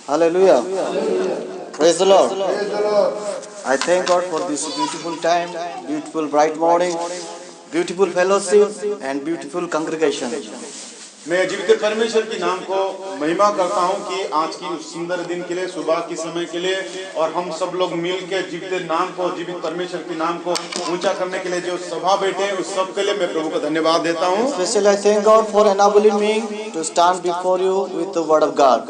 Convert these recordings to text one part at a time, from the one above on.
Hallelujah. Praise the Lord. Praise the Lord. I thank God for this beautiful time, beautiful bright morning, beautiful fellowship, and beautiful congregation. मैं जीवित परमेश्वर के नाम को महिमा करता हूं कि आज की उस सुंदर दिन के लिए, सुबह के समय के लिए, और हम सब लोग मिलकर जीवित नाम को, जीवित परमेश्वर के नाम को ऊंचा करने के लिए जो सभा बैठे हैं, उस सब के लिए मैं प्रभु को धन्यवाद देता हूं। Especially I thank God for enabling me to stand before you with the word of God.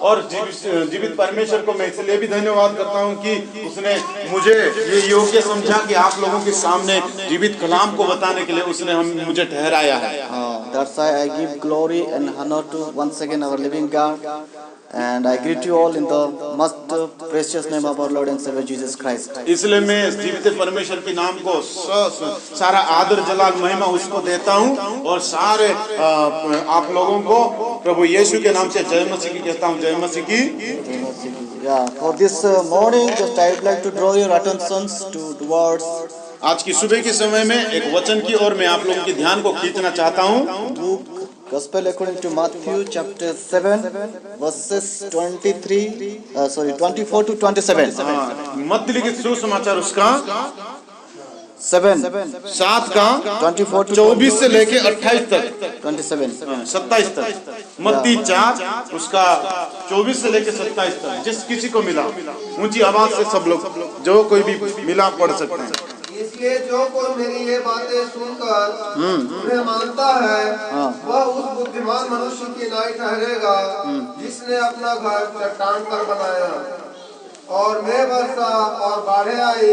और जीवित परमेश्वर को मैं इसलिए भी धन्यवाद करता हूं कि उसने मुझे ये योग्य समझा कि आप लोगों के सामने जीवित कलाम को बताने के लिए उसने मुझे ठहराया है। That's why I give glory and honor to once again our living God, and I greet you all in the most precious name of our Lord and Savior Jesus Christ. इसलिए मैं जीवित परमेश्वर के नाम को सारा आदर जलाल महिमा उसको देता हूं, और सारे आप लोगों को प्रभु यीशु के नाम से जय मसीह की कहता हूं। जय मसीह की। Yeah, for this morning, just I would like to draw your attentions towards आज की सुबह के समय में एक वचन की ओर मैं आप लोगों के ध्यान को खींचना चाहता हूं। Gospel according to Matthew chapter 7 verses 24 to 27. मत्ती लिखित सुसमाचार उसका 7 का 24 से लेके 28 तक 27 तक। मत्ती 4 उसका 24 से लेके 27 तक। जिस किसी को मिला ऊंची आवाज से सब लोग, जो कोई भी मिला पढ़ सकते हैं। इसलिए जो कोई मेरी ये बातें सुनकर उन्हें मानता है, वह उस बुद्धिमान मनुष्य की नाई ठहरेगा जिसने अपना घर चट्टान पर बनाया, और मैं वर्षा और बाढ़ें आई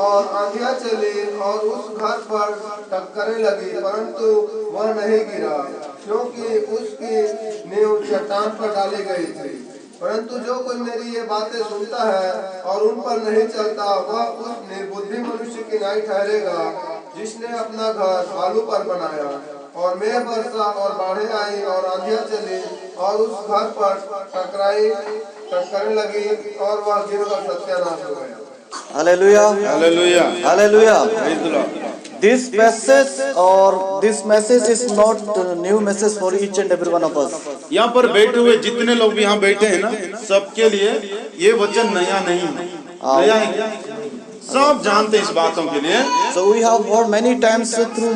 और आंधियां चली और उस घर पर टक्करें लगी, परंतु वह नहीं गिरा, क्योंकि उसकी नींव चट्टान पर डाली गई थी। परंतु जो कोई मेरी ये बातें सुनता है और उन पर नहीं चलता, वह उस निर्बुद्धि मनुष्य की नाई ठहरेगा जिसने अपना घर बालू पर बनाया, और मैं वर्षा और बाढ़ें आई और आंधियां चली और उस घर पर टक्करें लगी और वह गिरकर सत्यानाश हो गया। Hallelujah. Hallelujah. Hallelujah. Praise the Lord. This passage or this message is not a new message for each and every one of us. यहाँ पर बैठे हुए जितने लोग भी यहाँ बैठे हैं ना, सबके लिए ये वचन नया नहीं है। नया है क्या? सब जानते हैं इस बातों के लिए। So we have heard many times through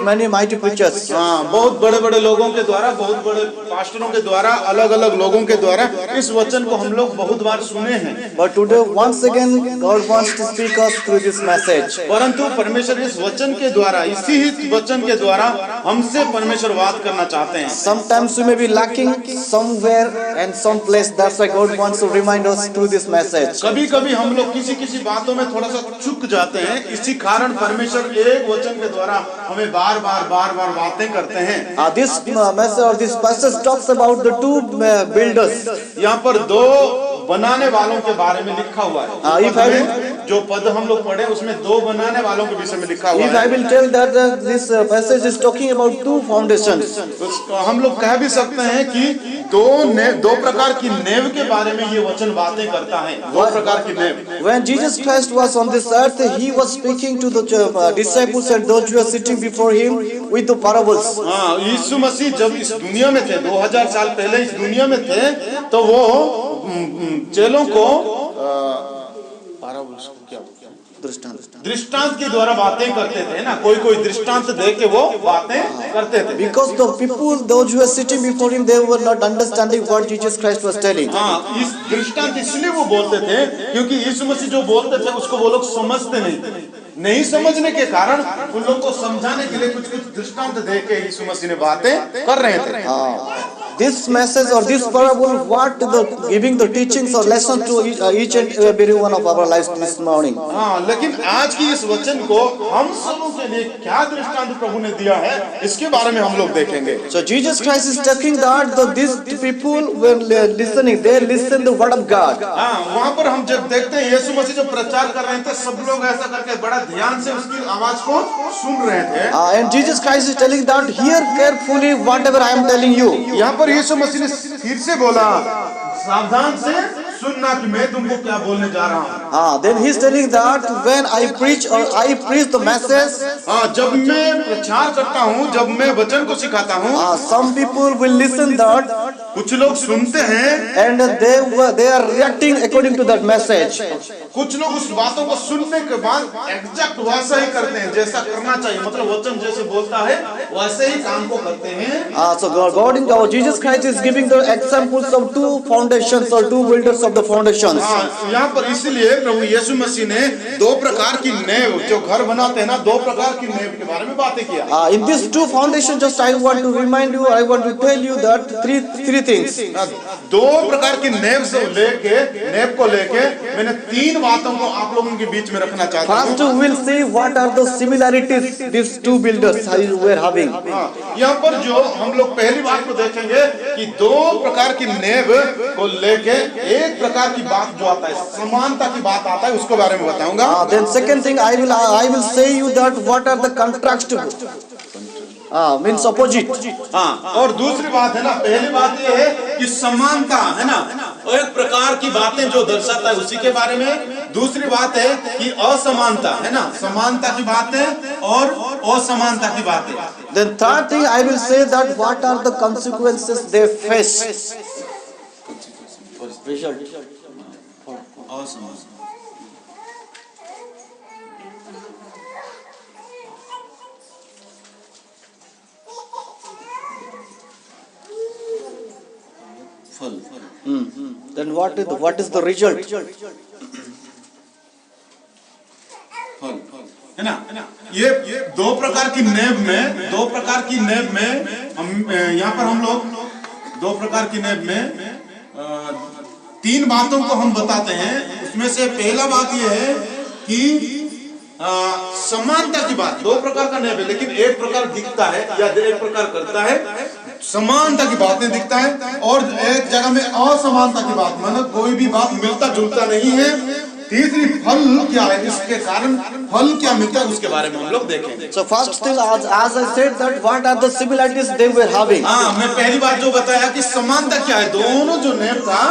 many mighty preachers. हाँ, बहुत बड़े बड़े लोगों के द्वारा, बहुत बड़े पास्टरों के द्वारा, अलग अलग लोगों के द्वारा इस वचन को हम लोग बहुत बार सुने हैं। But today once again God wants to speak us through this message. परंतु परमेश्वर इस वचन के द्वारा, इसी ही वचन के द्वारा हमसे परमेश्वर बात करना चाहते हैं। Sometimes we may be lacking somewhere and some place. That's why God wants to remind us through this message. कभी-कभी हम लोग किसी बातों में थोड़ा सा चूक जाते हैं, इसी कारण परमेश्वर एक वचन के द्वारा हमें बार बार बातें करते हैं। This message or this passage talks about the two builders. यहाँ पर दो बनाने वालों के बारे में लिखा हुआ है। जो पद हम लोग पढ़े उसमें दो बनाने वालों के विषय में लिखा हुआ है। If I will tell that this passage is talking about two foundations, तो हम लोग कह भी सकते हैं कि दो प्रकार की नेव के बारे में ये वचन बातें करता है। दो प्रकार की नेव। When Jesus Christ was on this earth, he was speaking to the disciples and those who were sitting before him with the parables. हाँ, यीशु मसीह जब इस दुनिया में थे, 2000 साल पहले इस दुनिया में थे, तो वो चेलों को दृष्टांत के द्वारा बातें करते थे ना। कोई दृष्टांत दे के वो बातें करते थे। Because the people, those who were sitting before him, they were not understanding what Jesus Christ was telling. हाँ, इस दृष्टांत इसलिए वो बोलते थे क्योंकि यीशु मसीह जो बोलते थे उसको वो लोग समझते नहीं समझने के कारण उन लोग को समझाने के लिए कुछ दृष्टांत दे के यीशु मसीह ने बातें कर रहे थे। This message or this parable, what giving the teachings or lessons to each and every one of our lives this morning. हाँ, लेकिन आज की इस वचन को हम सबों के लिए क्या दृष्टांत प्रभु ने दिया है, इसके बारे में हम लोग देखेंगे। So Jesus Christ is talking that these people when listening, they listen the word of God. हाँ, वहाँ पर हम जब देखते हैं यीशु मसीह जब प्रचार कर रहे थे, सब लोग ऐसा करके बड़ा ध्यान से उसकी आवाज को सुन रहे थे। And Jesus Christ is telling that hear carefully whatever I am telling you. यहाँ पर यीशु मसीह ने फिर से बोला, सावधान से सुनना कि मैं तुमको क्या बोलने जा रहा हूँ। Then he's telling that when I preach or I preach the message, जब मैं प्रचार करता हूँ, जब मैं वचन को सिखाता हूँ, some people will listen that कुछ लोग सुनते हैं and they are reacting according to that message. कुछ लोग उस बातों को सुनने के बाद एग्जैक्ट वैसा ही करते हैं जैसा करना चाहिए, मतलब वचन जैसे बोलता है वैसे ही काम को करते हैं। So God in our Jesus Christ is giving the examples of two foundations or two builders of the foundations. यहाँ पर इसलिए प्रभु यीशु मसीह ने दो प्रकार की नींव जो घर बनाते हैं ना, दो प्रकार की नींव के बारे में बातें किया। In these two foundations, just I want to remind you, I want to tell you that three things. दो प्रकार की नींव को लेके मैंने तीन बातों को आप लोगों के बीच में रखना चाहता हूँ। First, we will see what are the similarities these two builders were having. यहाँ पर जो हम लोग पहली बात को देखेंगे कि दो प्रकार की नींव को लेके एक प्रकार की बात जो आता है, समानता की बात आता है, उसके बारे में बताऊंगा। Then second thing, I will say you that what are the contrast means opposite. और दूसरी बात है ना, पहली बात ये है कि समानता है ना, एक प्रकार की बातें जो दर्शाता है उसी के बारे में। दूसरी बात है कि असमानता है ना, समानता की बातें और असमानता की बातें। Then third thing, I will say that what are the consequences they face. Then what is the result? है ना, ये दो प्रकार की नींव में हम यहाँ पर हम लोग दो प्रकार की नींव में तीन बातों को हम बताते हैं। उसमें से पहला बात ये है कि समानता की बात। दो प्रकार का नींव है लेकिन एक प्रकार दिखता है या एक प्रकार करता है, समानता की बातें दिखता है, और एक जगह में असमानता की बात, मतलब कोई भी बात मिलता जुलता नहीं है। तीसरी फल क्या है, इसके कारण फल क्या मिलता है उसके बारे में हम लोग देखेंगे। So first thing, as I said that what are the similarities they were having. मैं पहली बात जो बताया कि समानता क्या है। दोनों जो नींव था,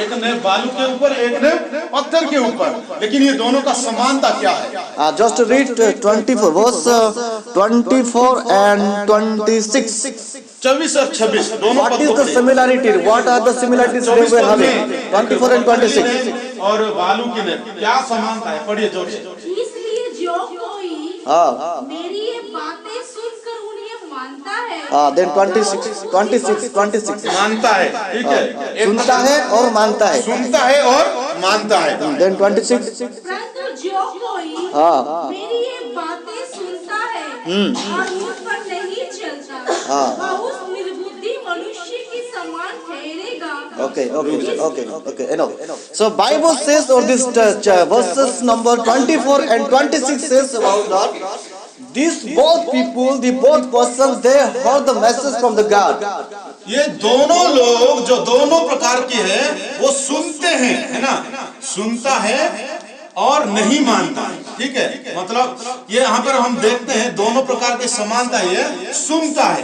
एक नींव बालू के ऊपर, एक नींव पत्थर के ऊपर, लेकिन ये दोनों का समानता क्या है? Just read 24 verse 24 and 26. 24 और 26 दोनों। What is the similarity? What are the similarities they were having? 24 and 26. और बालू की नींव क्या समानता है? पढ़िए जोर से। इसलिए जो कोई मेरी ये बातें सुनकर उन्हें मानता है। Then 26 मानता है, ठीक है, सुनता है और मानता है। सुनता है और मानता है। Then 26 परंतु जो कोई मेरी ये बातें सुनता है और उन पर नहीं चलता, वह उस निर्बुद्धि मनुष्य के समान ठहरेगा। Okay. Enough. So Bible says, or this verses number 24 and 26 says about that. These both people, the both persons, they heard the message from the God. ये दोनों लोग जो दोनों प्रकार के हैं वो सुनते हैं, है ना, सुनता है और नहीं मानता है, ठीक है। मतलब ये यहाँ पर हम देखते हैं दोनों प्रकार की समानता है, सुनता है।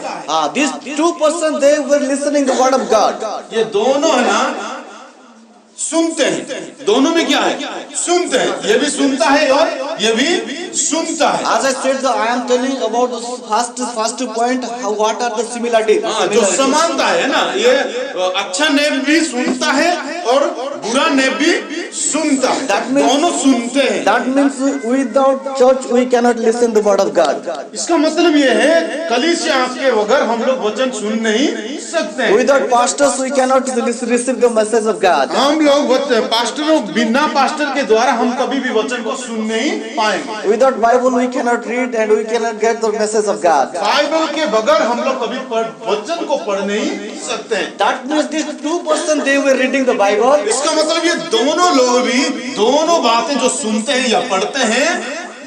These two persons, they were listening the word of God. ये दोनों है ना सुनते हैं, दोनों में क्या है, सुनते हैं। ये भी सुनता है और ये भी सुनता है। As I said, I am telling about the first point. What are the similarities? जो समानता है ना, ये अच्छा नींव भी सुनता है और बुरा नींव भी सुनता है। दोनों सुनते हैं। That means without church we cannot listen the word of God. इसका मतलब ये है कलीसिया के बगैर हम लोग वचन सुन नहीं सकते हैं। Without pastors we cannot receive the message of God. हम लोग पास्टरों, बिना पास्टर के द्वारा हम कभी भी वचन को सुन नहीं पाएंगे। Without Bible we cannot read and we cannot get the message of God. Bible के बगैर हम लोग कभी वचन को पढ़ नहीं सकते हैं। That means these two persons, they were reading the Bible. इसका मतलब ये दोनों लोग भी दोनों बातें जो सुनते हैं या पढ़ते हैं,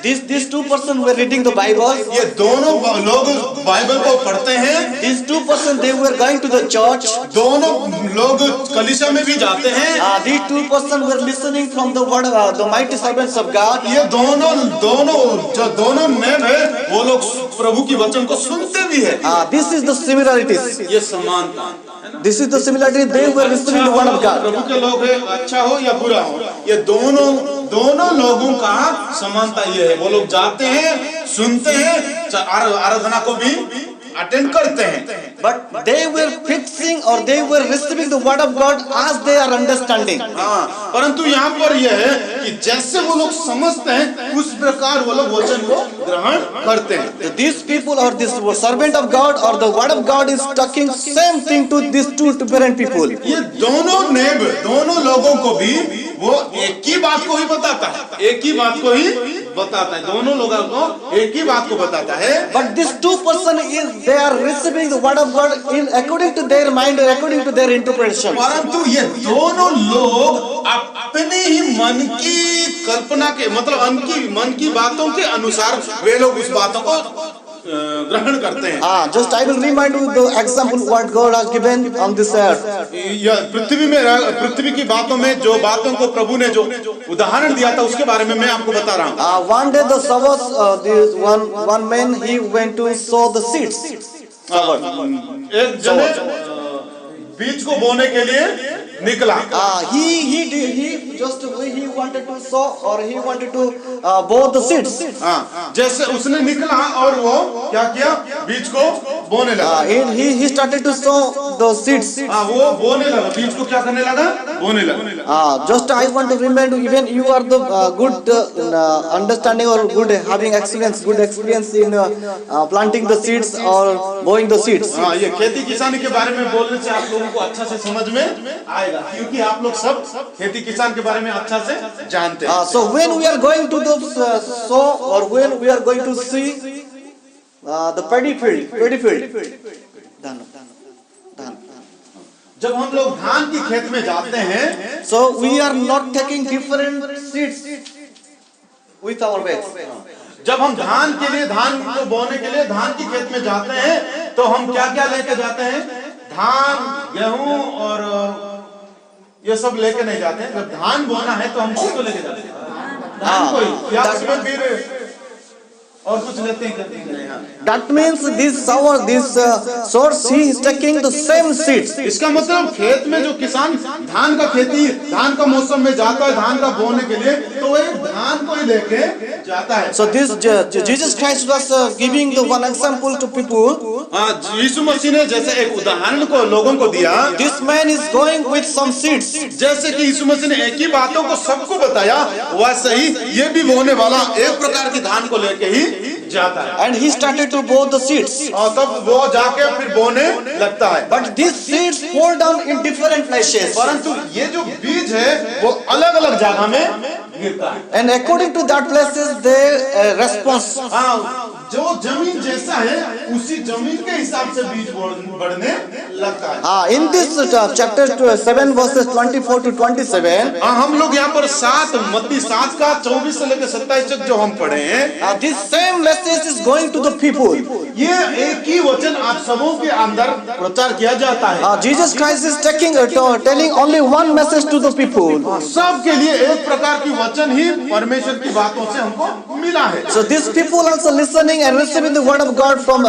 These two persons were reading the Bible. ये दोनों लोग बाइबल को पढ़ते हैं। These two persons, they were going to the church. दोनों लोग कलीसिया में भी जाते हैं। These two persons were listening from the word of the mighty servants of God. ये दोनों जो दोनों नींव है वो लोग प्रभु की वचन को सुनते भी है। This is the similarities. ये समानता है This is the similarity they were receiving the word of God. प्रभु के लोग है, अच्छा हो या बुरा हो, ये दोनों लोगों का समानता ये है। वो लोग जाते हैं, सुनते हैं, आराधना को भी अटेंड करते हैं, But they were fixing or they were receiving the word of God as they are understanding. हाँ, परंतु यहाँ पर यह है कि जैसे वो लोग समझते हैं उस प्रकार वो लोग वचन को ग्रहण करते हैं। These people or this servant of God or the word of God is talking same thing to these two different people. ये दोनों लोगों को भी वो एक ही बात को ही बताता है, एक ही बात को ही बताता है, दोनों लोगों को एक ही बात को बताता है। But these two person is they are receiving the word of God in according to their mind or according to their interpretation. परंतु ये दोनों लोग अपने ही मन की कल्पना के मतलब मन की बातों के अनुसार वे लोग उस बातों को ग्रहण करते हैं। Just I will remind you the example what God has given on this earth. यह पृथ्वी की बातों में जो बातों को प्रभु ने जो उदाहरण दिया था उसके बारे में मैं आपको बता रहा हूँ। One day the Sabbath, this one man he went to sow the seeds. एक जने बीज को बोने के लिए निकला। He wanted to sow or he wanted to bow the seeds. जैसे उसने निकला और वो क्या किया, बीज को बोने लगा। He started to sow the seeds. वो बोने लगा, बीज को क्या करने लगा, बोने लगा। Just I want to remind you, even you are the good understanding or good having good experience in planting the seeds or mowing the seeds. ये खेती किसानी के बारे में बोलने से आप लोगों को अच्छा से समझ में आएगा, क्योंकि आप लोग सब खेती किसान के बारे में अच्छा से जानते हैं। So when we are going to the sow or when we are going to see the paddy field, जब हम लोग धान की खेत में जाते हैं, so we are not taking different seeds with our bags. जब हम धान को बोने के लिए धान की खेत में जाते हैं तो हम क्या क्या लेके जाते हैं, धान, गेहूं और ये सब लेके नहीं जाते हैं। जब धान बोना है तो हम किसको लेके जाते हैं, धान को ही, या उसमें फिर और कुछ लेते हैं। That means this source he is taking the same seeds. इसका मतलब खेत में जो किसान धान का मौसम में जाता है धान का बोने के लिए, तो वो धान को ही लेके जाता है। So this Jesus Christ was giving the one example to people. यीशु मसीह ने जैसे एक उदाहरण को लोगों को दिया। This man is going with some seeds. जैसे कि यीशु मसीह ने एक ही बातों को सबको बताया, वैसे ही ये भी बोने वाला एक प्रकार की धान को लेके ही जाता है। And he started to bow the seeds. और तब वो जाके फिर बोने लगता है। But these seeds fall down in different places. परंतु ये जो बीज है वो अलग अलग जगह में गिरता है। And according to that places their response. जो जमीन जैसा है उसी जमीन के हिसाब से बीज बढ़ने लगता है। In this chapter 7 verses 24 to 27. हम लोग यहाँ पर मत्ती 7 का 24 से लेकर 27 तक जो हम पढ़े हैं, This same message is going to the people. ये एक ही वचन आप सबों के अंदर प्रचार किया जाता है। Jesus Christ is telling only one message to the people. सबके लिए एक प्रकार की वचन ही परमेश्वर की बातों से हमको मिला है। So these people also listening and receiving the word of God from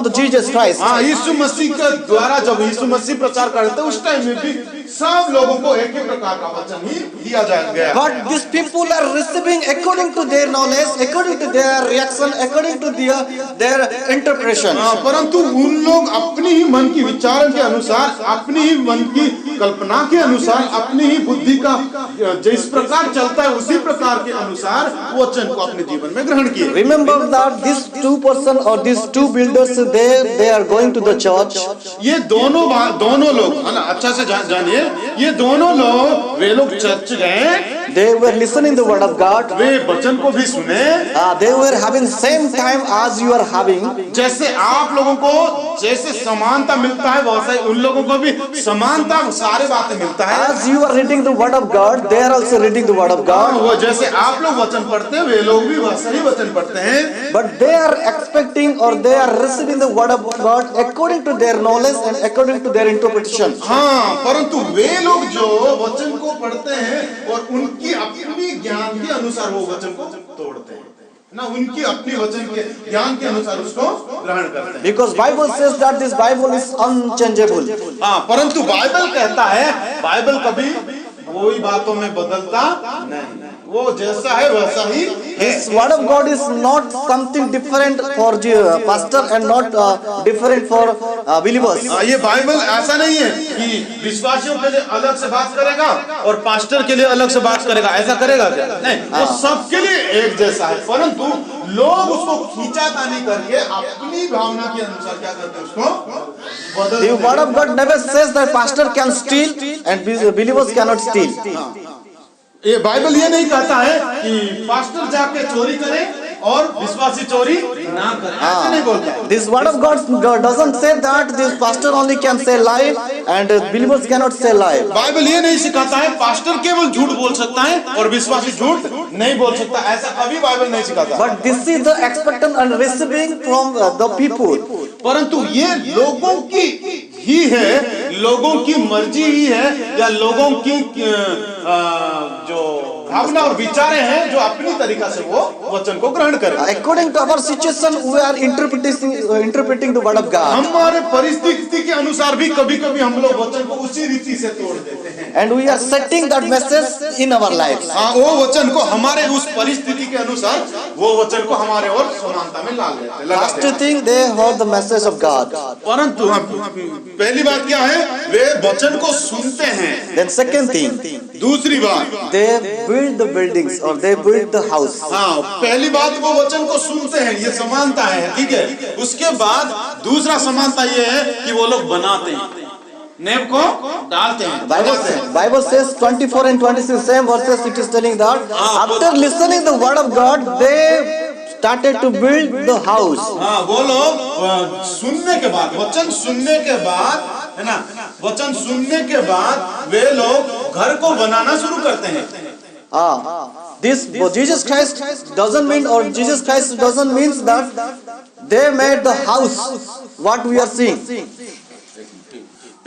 the Jesus Christ. यीशु मसीह के द्वारा जब यीशु मसीह प्रचार करते उस टाइम में भी सब लोगों को एक ही प्रकार का वचन ही दिया गया। But these people are receiving according to their knowledge, according to their reaction, according to their interpretation. परंतु उन लोग अपनी ही मन की विचार के अनुसार, अपनी ही मन की कल्पना के अनुसार, अपनी ही बुद्धि का जिस प्रकार चलता है उसी प्रकार के अनुसार वचन को अपने जीवन में ग्रहण किए। Remember that these two person or these two builders they are going to the church. ये दोनों लोग है ना, अच्छा से जानिए, ये दोनों लोग वे लोग चर्च गए। They were listening the word of God. वे वचन को भी सुने। They were having same time as you are having. जैसे आप लोगों को जैसे समानता मिलता है वैसे ही उन लोगों को भी समानता सारे बातें मिलता है। As you are reading the word of God, they are also reading the word of God. वो जैसे आप लोग वचन पढ़ते हैं वे लोग भी वैसे ही वचन पढ़ते हैं। But they are expecting or they are receiving the word of God according to their knowledge and according to their interpretation. परंतु वे लोग जो वचन को पढ़ते हैं और उनकी अपनी ज्ञान के अनुसार वो वचन को तोड़ते हैं। ना उनकी अपनी वचन के ज्ञान के अनुसार उसको ग्रहण करते हैं। Because Bible says that this Bible is unchangeable. हाँ, परंतु बाइबल कहता है बाइबल कभी कोई बातों में बदलता नहीं, वो जैसा है वैसा ही है। His word of God is not something different for pastor and not different for believers. ये बाइबल ऐसा नहीं है कि विश्वासियों के लिए अलग से बात करेगा और पास्टर के लिए अलग से बात करेगा, ऐसा करेगा क्या? नहीं, वो सबके लिए एक जैसा है, परंतु लोग उसको खींचातानी करके अपनी भावना के अनुसार क्या करते हैं, उसको बदल। The word of God never says that pastor can steal and believers cannot steal. ये बाइबल ये नहीं कहता है कि पास्टर जाके चोरी करे और विश्वासी चोरी ना करे, ऐसे नहीं बोलता है। This word of God doesn't say that this pastor only can say lie and believers cannot say lie. Bible ये नहीं सिखाता है पास्टर केवल झूठ बोल सकता है और विश्वासी झूठ नहीं बोल सकता, ऐसा कभी बाइबल नहीं सिखाता। But this is the expectation and receiving from the people. परंतु ये लोगों की ही है, लोगों की मर्जी ही है, या लोगों की जो भावना और विचारें हैं जो अपनी तरीका से वो वचन को ग्रहण करें। According to our situation, we are interpreting the word of God. हमारे परिस्थिति के अनुसार भी कभी कभी हम लोग वचन को उसी रीति से तोड़ देते हैं, And we are setting that message in our lives. हाँ, वो वचन को हमारे उस परिस्थिति के अनुसार वो वचन को हमारे और समानता में ला लेते हैं। First thing, they heard the message of God. परंतु पहली बात क्या है, वे वचन को सुनते हैं। Then second thing, दूसरी बात, they build the buildings or they build the house. हाँ, पहली बात वो वचन को सुनते हैं, ये समानता है, ठीक है। उसके बाद दूसरा समानता ये है कि वो लोग बनाते हैं, नेव को डालते हैं, Bible says 24 and 26 same verses, it is telling that after listening the word of God, they started to build the house. हाँ, वो लोग सुनने के बाद, वचन सुनने के बाद, है ना, वचन सुनने के बाद वे लोग घर को बनाना शुरू करते हैं। This Jesus Christ doesn't mean, or Jesus Christ doesn't mean that they made the house what we are seeing.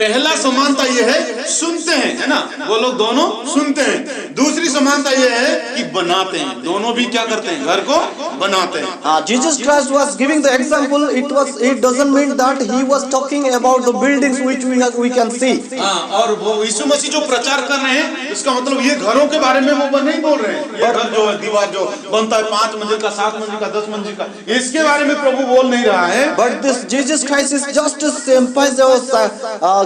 पहला समानता ये है सुनते हैं, है ना, वो लोग दोनों सुनते हैं। दूसरी समानता ये है कि बनाते हैं, दोनों भी क्या करते हैं, घर को बनाते हैं। Jesus Christ was giving the example. It doesn't mean that he was talking about the buildings which we can see. हाँ, और वो यीशु मसीह जो प्रचार कर रहे हैं, इसका मतलब ये घरों के बारे में वो नहीं बोल रहे हैं। ये घर जो दीवार जो बनता है 5 मंजिल का, 7 मंजिल का, 10 मंजिल का, इसके बारे में प्रभु बोल नहीं रहा है। But this Jesus Christ is just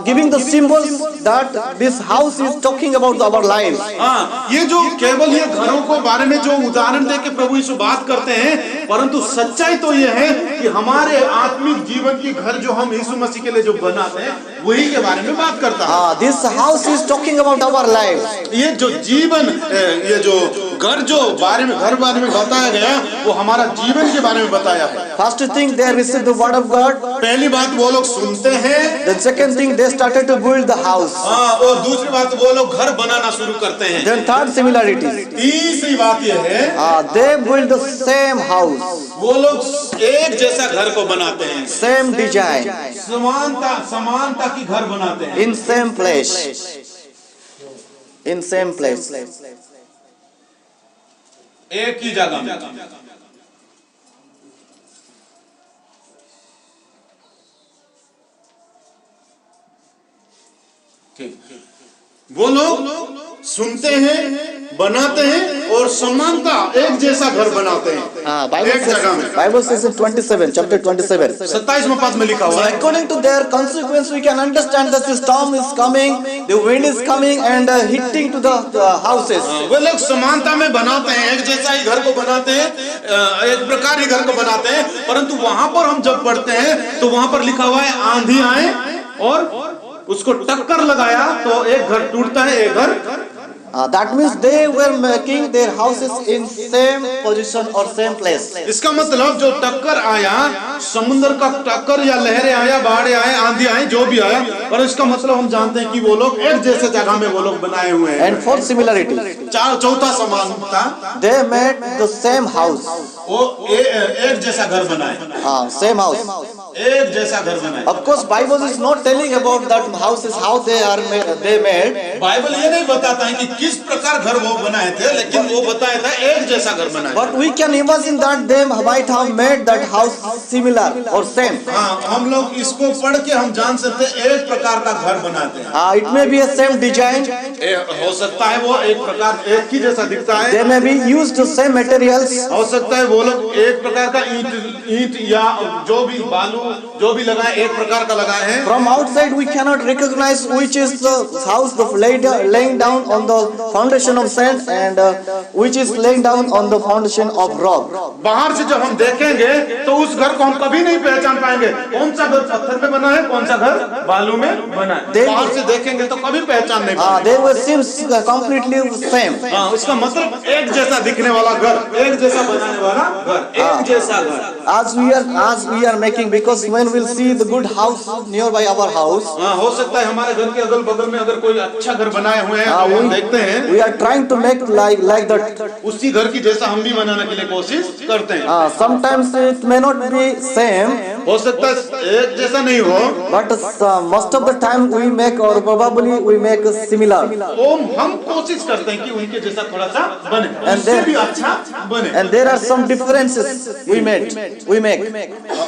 giving the symbols that this house is talking about our lives. हाँ, ये जो केवल ये घरों को बारे में जो उदाहरण दे के प्रभु यीशु बात करते हैं, परंतु सच्चाई तो ये है कि हमारे आत्मिक जीवन की घर जो हम यीशु मसीह के लिए जो बनाते हैं, वही के बारे में बात करता है। This house is talking about our lives. ये जो जीवन, ये जो घर जो बारे में बताया गया, वो हमारा जीवन के बारे में बताया है। First thing, they received the word of God. पहली बात वो लोग सुनते हैं। Then second thing, they started to build the house. हाँ, और दूसरी बात वो लोग घर बनाना शुरू करते हैं। Then third similarity, तीसरी बात ये है, they build the same house. वो लोग एक जैसा घर को बनाते हैं, Same design. समानता की घर बनाते हैं। In same place. In same place. एक ही जगह में। वो लोग सुनते हैं, बनाते हैं और समानता एक जैसा घर बनाते हैं, एक जगह में। Bible says in 27, chapter 27. 27वां पद में लिखा हुआ है, According to their consequence, we can understand that the storm is coming, the wind is coming and hitting to the houses. वो लोग समानता में बनाते हैं, एक जैसा ही घर को बनाते हैं, एक प्रकार ही घर को बनाते हैं, परंतु वहां पर हम जब पढ़ते हैं तो वहां पर लिखा हुआ है आंधी आए और उसको टक्कर लगाया तो एक घर टूटता है, एक घर। That means they were making their houses in same position or same place. इसका मतलब जो टक्कर आया, समुद्र का टक्कर या लहरें आया, बाढ़ आए, आंधी आए, जो भी आया, पर इसका मतलब हम जानते हैं कि वो लोग एक जैसे जगह में वो लोग बनाए हुए हैं। And fourth similarity, चौथा समानता, they made the same house. वो एक जैसा घर बनाए, Same house. एक जैसा घर बनाए। Of course, Bible is not telling about that houses how they are they made. Bible ये नहीं बताता है कि किस प्रकार घर वो बनाए थे, लेकिन वो बताया था एक जैसा घर बनाए। But we can imagine that they might have made that house similar or same. हाँ, हम लोग इसको पढ़ के हम जान सकते हैं एक प्रकार का घर बनाते हैं। It may be a same design. हो सकता है वो एक प्रकार एक ही जैसा दिखता है। They may be used the same materials. हो सकता है वो लोग एक प्रकार का ईंट या जो भी बालू जो भी लगाए एक प्रकार का लगाए हैं। From outside we cannot recognize which is the house laying down on the foundation of sand and which is laying down on the foundation of rock. बाहर से जब हम देखेंगे तो उस घर को हम कभी नहीं पहचान पाएंगे कौन सा घर पत्थर में बना है कौन सा घर बालू में बना है। बाहर से देखेंगे तो कभी पहचान नहीं पाएंगे। They were seems completely same. हाँ, इसका मतलब एक जैसा दिखने वाला घर, एक जैसा बनाने वाला घर, एक जैसा घर। As we are making, because when we'll see the good house nearby our house, हाँ, हो सकता है हमारे घर के अगल बगल में अगर कोई अच्छा घर बनाए हुए हैं तो हम देखते हैं we are trying to make like that. उसी घर की जैसा हम भी बनाने के लिए कोशिश करते हैं। Sometimes it may not be same, हो सकता है एक जैसा नहीं हो, but most of the time we make or probably we make similar. हम कोशिश करते हैं कि उनके जैसा थोड़ा सा बने, उससे भी अच्छा बने। And there are some differences we make.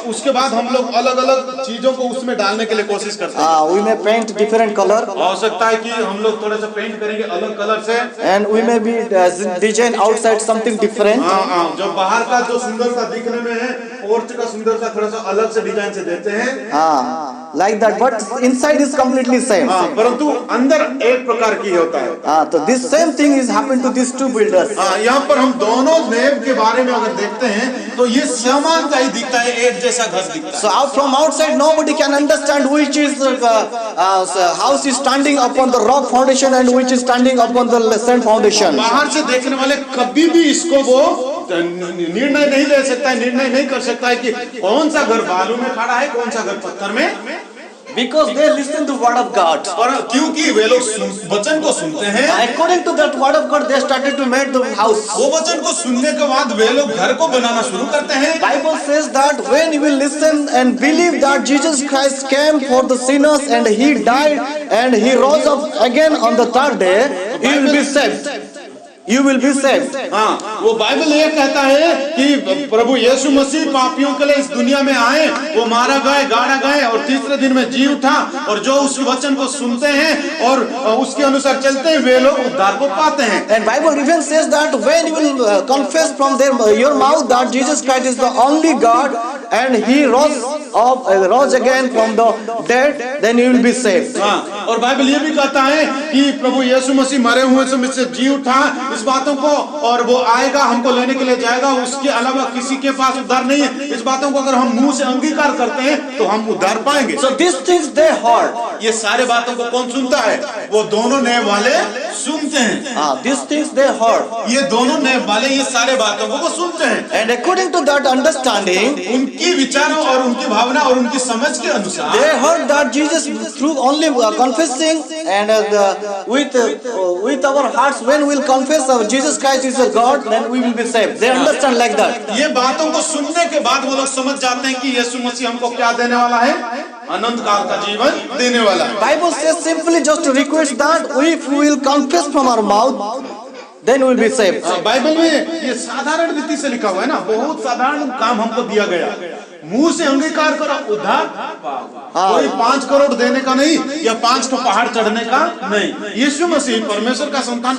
उसके बाद हम लोग अलग अलग चीजों को उसमें डालने के लिए कोशिश करते हैं। We may paint different color. हो सकता है कि हम लोग थोड़ा सा पेंट करेंगे अलग कलर से, And we may be design outside something different. जो बाहर का जो सुंदरता दिखने में है पोर्च का सुंदरता थोड़ा सा अलग से डिजाइन से देते हैं। Like that, but inside is completely same. परंतु अंदर एक प्रकार की होता है। So this same thing is happened to these two builders. यहाँ पर हम दोनों नेब के बारे में अगर देखते हैं तो ये समानता ही दिखता है, एक जैसा घर दिखता है। So from outside nobody can understand which is house is standing upon the rock foundation and which is standing upon the sand foundation. बाहर से देखने वाले कभी भी इसको वो निर्णय नहीं ले सकता है, निर्णय नहीं कर सकता है कि कौन सा घर बालू में खड़ा है कौन सा घर पत्थर में। Because they listen to word of God. और क्योंकि वे लोग वचन को सुनते हैं, According to that word of God, they started to make the house. वो वचन को सुनने के बाद वे लोग घर को बनाना शुरू करते हैं। Bible says that when you will listen and believe that Jesus Christ came for the sinners and He died and He rose up again on the third day, you will be saved. You will be saved. हाँ, वो Bible ये कहता है कि प्रभु यीशु मसीह पापियों के लिए इस दुनिया में आए, वो मारा गए, गाड़ा गए और तीसरे दिन में जी उठा, और जो उस वचन को सुनते हैं और उसके अनुसार चलते हैं वे लोग उद्धार को पाते हैं। And Bible even says that when you will confess from your mouth that Jesus Christ is the only God and He rose again from the dead, then you will be saved. हाँ, और Bible ये भी कहता है कि प्रभु यीशु मसीह मरे हुए से जी उठा, इस बातों को, और वो आएगा हमको लेने के लिए जाएगा, उसके अलावा किसी के पास उद्धार नहीं है। इस बातों को अगर हम मुंह से अंगीकार करते हैं तो हम उद्धार पाएंगे। So these things they heard. ये सारे बातों को कौन सुनता है? वो दोनों नेब वाले सुनते हैं। These things they heard. ये दोनों नेब वाले ये सारे बातों को सुनते हैं। And according to that understanding, उनकी विचारों और उनकी भावना और उनकी समझ के अनुसार they heard that Jesus through only confessing and with our hearts when we will confess Jesus Christ is a God, then we will be saved. They understand like that. ये बातों को सुनने के बाद वो लोग समझ जाते हैं कि यीशु मसीह हमको क्या देने वाला है? अनंत काल का जीवन देने वाला है। Bible says simply just to request that if we will confess from our mouth, then we will be saved. Bible में ये साधारण रीति से लिखा हुआ है ना, बहुत साधारण काम हमको दिया गया। मुंह से अंगीकार करो उद्धार पाओ। कोई 5 करोड़ देने का नहीं या 5 तो पहाड़ चढ़ने का नहीं। यीशु मसीह परमेश्वर का संतान,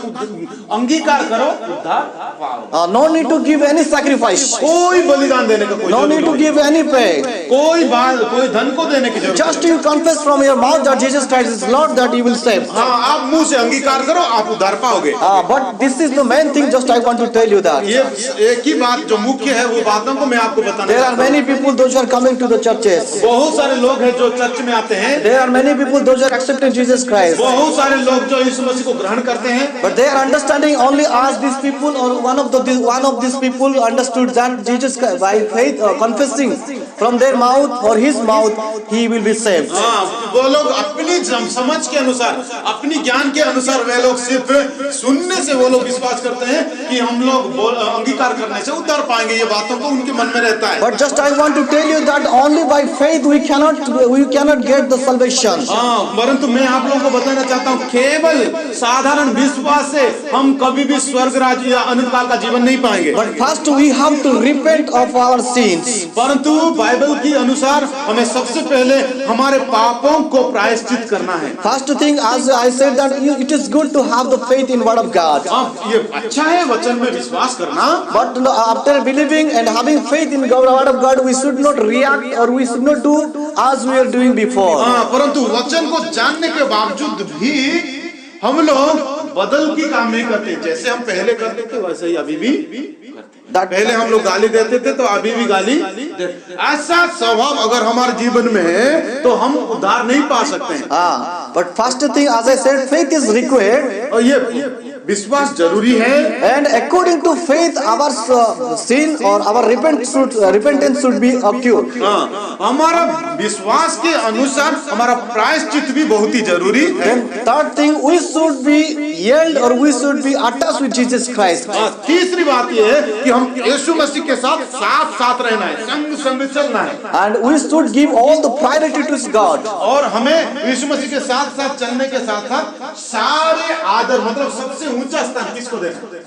अंगीकार करो उद्धार पाओ। No need to give any sacrifice. कोई बलिदान देने का कोई No need to give any pay. कोई धन को देने की जरूरत Just you confess from your mouth that Jesus Christ is Lord, that you will save. हाँ, आप मुंह से अंगीकार करो, आप उद्धार पाओगे। But this is the main thing. Just I want to tell you that ये एक ही बात जो मुख्य है वो बातों को मैं आपको बताना there are many people those who are coming to the churches. बहुत सारे लोग हैं जो चर्च में आते हैं। There are many people those who are accepting Jesus Christ. बहुत सारे लोग जो यीशु मसीह को ग्रहण करते हैं। But they are understanding only as these people or one of these people understood that Jesus Christ, by faith confessing from their mouth or his mouth, he will be saved. हाँ, वो लोग अपनी समझ के अनुसार, अपनी ज्ञान के अनुसार वे लोग सिर्फ सुनने से वो लोग विश्वास करते हैं कि हम लोग अंगीकार करने से उद्धार पाएंगे। ये बातों को उनके मन में रहता है। But just I want to tell you that only by faith we cannot get the salvation. हाँ, परंतु मैं आप लोगों को बताना चाहता हूँ केवल साधारण विश्वास से हम कभी भी स्वर्ग राज्य या अनंत काल का जीवन नहीं पाएंगे। But first we have to repent of our sins. परंतु बाइबल के अनुसार हमें सबसे पहले हमारे पापों को प्रायश्चित करना है। First thing, as I said, that it is good to have the faith in word of God. अब ये अच्छा है वचन में विश्वास करना, But after believing and having faith in the word of God, we should not react or we should not do as we are doing before. हाँ, परंतु वचन को जानने के बावजूद भी हम लोग बदल की काम नहीं करते। जैसे हम पहले करते थे वैसे ही अभी भी करते। पहले हम लोग गाली देते थे तो अभी भी गाली देते। ऐसा स्वभाव अगर हमारे जीवन में है तो हम उद्धार नहीं पा सकते हैं। But first thing, as I said, faith is required. और ये विश्वास जरूरी है। And according to faith, our sin or our repentance should be occurred. हाँ, हमारा विश्वास के अनुसार हमारा प्रायश्चित भी बहुत ही जरूरी है। Then third thing, we should be yield or we should be attached with Jesus Christ. तीसरी बात ये है कि हम यीशु मसीह के साथ साथ साथ रहना है, संग संग चलना है। And we should give all the priority to God. और हमें यीशु मसीह के साथ साथ चलने के साथ साथ सारे आदर मतलब सबसे ऊंचा स्थान किसको देना?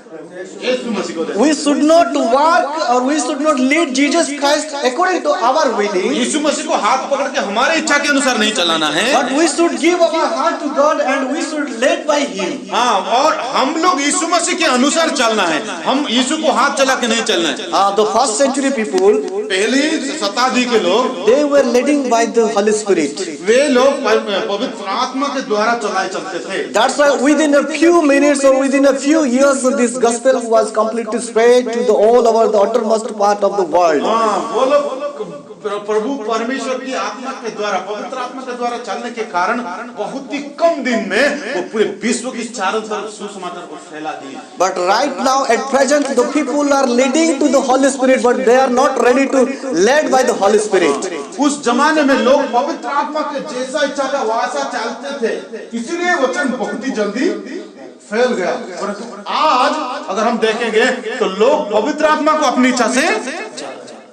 यीशु मसीह को देना। We should not walk or we should not lead Jesus Christ according to our willing. यीशु मसीह को हाथ पकड़ के हमारे इच्छा के अनुसार नहीं चलाना है। But we should give our heart to God and we should lead by Him. हाँ, और हम लोग यीशु मसीह के अनुसार चलना है। हम यीशु को हाथ चला के नहीं चलना है। The first century people, पहली शताब्दी के लोग they were leading by the Holy Spirit. वे लोग पवित्र आत्मा के द्वारा चलाए चलते थे। That's why within a few minutes or within a few years, this gospel was completely spread to the all over the uttermost part of the world. हाँ, वो लोग प्रभु परमेश्वर की आत्मा के द्वारा पवित्र आत्मा के द्वारा चलने के कारण बहुत ही कम दिन में वो पूरे विश्व की चारों तरफ सुसमाचार को फैला दिए। But right now, at present, the people are leading to the Holy Spirit, but they are not ready to led by the Holy Spirit. उस जमाने में लोग पवित्र आत्मा के जैसा इच्छा था वैसा चलते थे, इसलिए वचन बहुत ही जल्दी फैल गया। परंतु आज अगर हम देखेंगे तो लोग पवित्र आत्मा को अपनी इच्छा से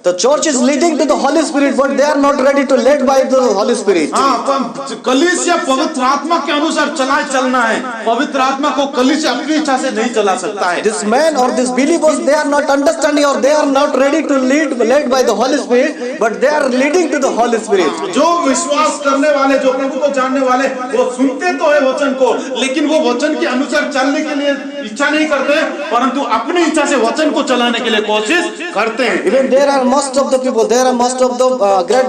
The church is leading to the Holy Spirit, but they are not ready to lead by the Holy Spirit. हाँ, कलीसिया पवित्र आत्मा के अनुसार चलना है। पवित्र आत्मा को कलीसिया अपनी इच्छा से नहीं चला सकता है। This man or these believers, they are not understanding or they are not ready to led by the Holy Spirit, but they are leading to the Holy Spirit. जो विश्वास करने वाले, जो प्रभु को जानने वाले, वो सुनते तो है वचन को, लेकिन वो वचन के अनुसार चलने के लिए इच्छा नहीं करते, परंतु अपनी इच्छा से वचन को चलाने के लिए कोशिश करते हैं। Even there are most of the people, there are most of the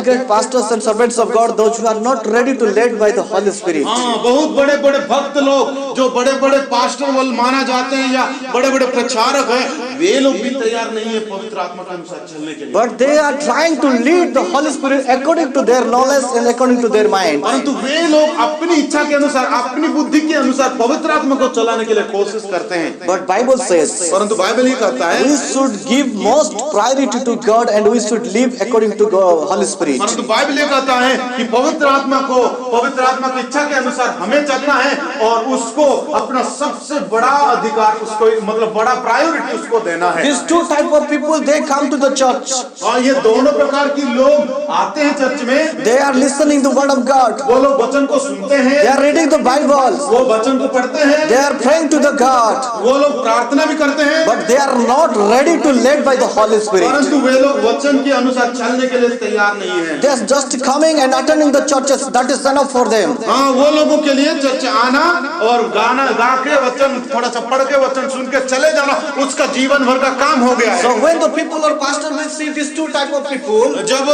great pastors and servants of God, those who are not ready to lead by the Holy Spirit. हाँ, बहुत बड़े बड़े भक्त लोग जो बड़े बड़े पास्टर वाल माना जाते हैं या बड़े बड़े प्रचारक हैं, वे लोग भी तैयार नहीं है पवित्र आत्मा के अनुसार चलने के लिए। But they are trying to lead the Holy Spirit according to their knowledge and according to their mind. परंतु वे लोग अपनी इच्छा के अनुसार, अपनी बुद्धि के अनुसार पवित्र आत्मा को चलाने के लिए कोशिश करते हैं। But Bible says, परंतु बाइबल ही कहता है we should give most priority to God and we should live according to God, Holy Spirit. परंतु बाइबल ये कहता है कि पवित्र आत्मा की इच्छा के अनुसार हमें चलना है और उसको अपना सबसे बड़ा अधिकार, उसको मतलब बड़ा प्रायोरिटी उसको देना है। These two type of people, they come to the church. और ये दोनों प्रकार की लोग आते हैं चर्च में। They are listening the word of God. वो लोग वचन को सुनते हैं। They are reading the Bible. वो वचन को पढ़ते हैं। They are praying to the God. वो लोग प्रार्थना भी करते हैं। But they are not ready to lead by the Holy Spirit. परंतु वे लोग वचन के अनुसार चलने के लिए तैयार नहीं है। They are just coming and attending the churches. That is enough for them. हाँ, वो लोगों के लिए चर्च आना और गाना गा के वचन थोड़ा सा पढ़ के वचन सुन के चले जाना उसका जीवन भर का काम हो गया है। So when the people or pastor will see these two type of people, जब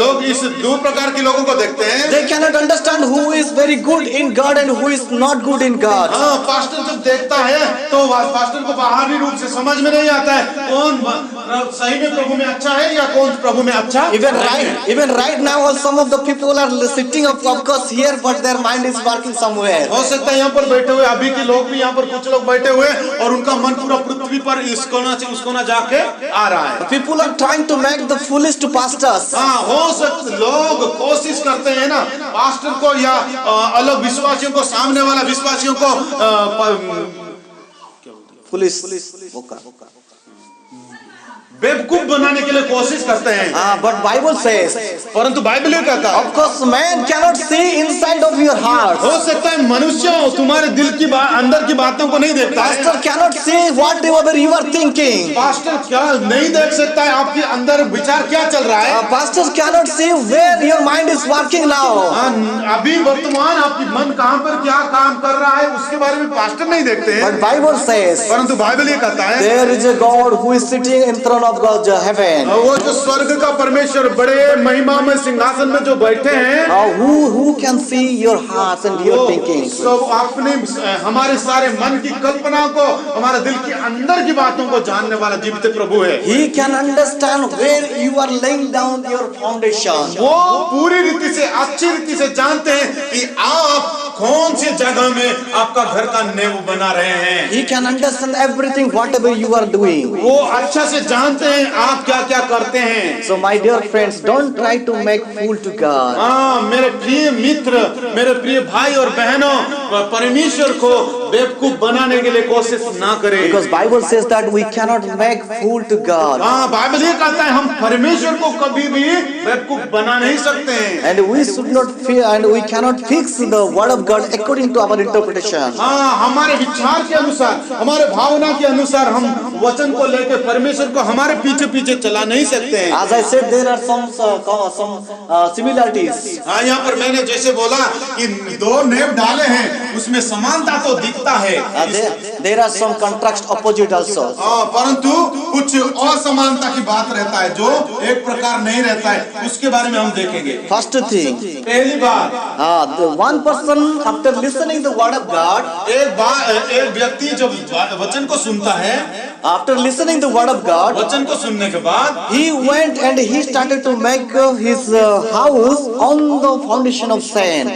लोग इस दो प्रकार के लोगों को देखते हैं, they cannot understand who is very good in God and who is not good in God. हाँ, पास्टर जब देखता है तो पास्टर को बाहरी रूप से समझ में नहीं आता है कौन सही में प्रभु में अच्छा है या कौन प्रभु में अच्छा। Even right now, some of the people are sitting of course here, but their mind is working somewhere. हो सकता है यहाँ पर बैठे हुए अभी के लोग भी यहाँ पर कुछ लोग बैठे हुए और उनका मन पूरा पृथ्वी पर इस कोना से उस कोना जाके आ रहा है। People are trying to make the foolish to pastors. हाँ, हो सकता लोग कोशिश करते हैं ना पास्टर को या अलग विश्वासियों को, सामने वाला विश्वासियों को Foolish. बेवकूफ बनाने के लिए कोशिश करते हैं। But Bible says, परंतु बाइबल ये कहता है, of course, man cannot see inside of your heart. हो सकता है मनुष्य तुम्हारे दिल की अंदर की बातों को नहीं देखता है। Pastor cannot see whatever you are thinking. Pastor क्या नहीं देख सकता है आपके अंदर विचार क्या चल रहा है। Pastor cannot see where your mind is working now. अभी वर्तमान आपकी मन कहाँ पर क्या काम कर रहा है उसके बारे में पास्टर नहीं देखते हैं। But Bible says, परंतु बाइबल ये कहता है, there is a God who is sitting in throne of God's heaven. वो जो स्वर्ग का परमेश्वर बड़े महिमा में सिंहासन में जो बैठे हैं, Who can see your hearts and your thinking? सब अपने हमारे सारे मन की कल्पना को, हमारे दिल के अंदर की बातों को जानने वाला जीवित प्रभु है। He can understand where you are laying down your foundation. वो पूरी रीति से अच्छी रीति से जानते हैं कि आप कौन सी जगह में आपका घर का नींव बना रहे हैं। He can understand everything whatever you are doing. वो अच्छा से जानते हैं आप क्या क्या करते हैं। So my dear friends, don't try to make fool to God. मेरे प्रिय मित्र, मेरे प्रिय भाई और बहनों, परमेश्वर को बेवकूफ बनाने के लिए कोशिश ना करें। Because Bible says that we cannot make fool to God. Bible ये कहता है हम परमेश्वर को कभी भी बेवकूफ बना नहीं सकते हैं। And we should not fear, and we cannot fix the word of God according to our interpretation. हमारे विचार के अनुसार, हमारे भावना के अनुसार हम वचन को लेकर परमेश्वर को हमारे पीछे पीछे चला नहीं सकते हैं। As I said, there are some similarities. यहाँ पर मैंने जैसे बोला कि दो नेव डाले हैं, उसमें समानता तो दिखता है। There are some contrast opposite also. परंतु कुछ असमानता की बात रहता है जो एक प्रकार नहीं रहता है, उसके बारे में हम देखेंगे। First thing, पहली बात, the one person after listening the word of God, एक व्यक्ति जब वचन को सुनता है, after listening the word of God, वचन को सुनने के बाद he went and he started to make his house on the foundation of sand.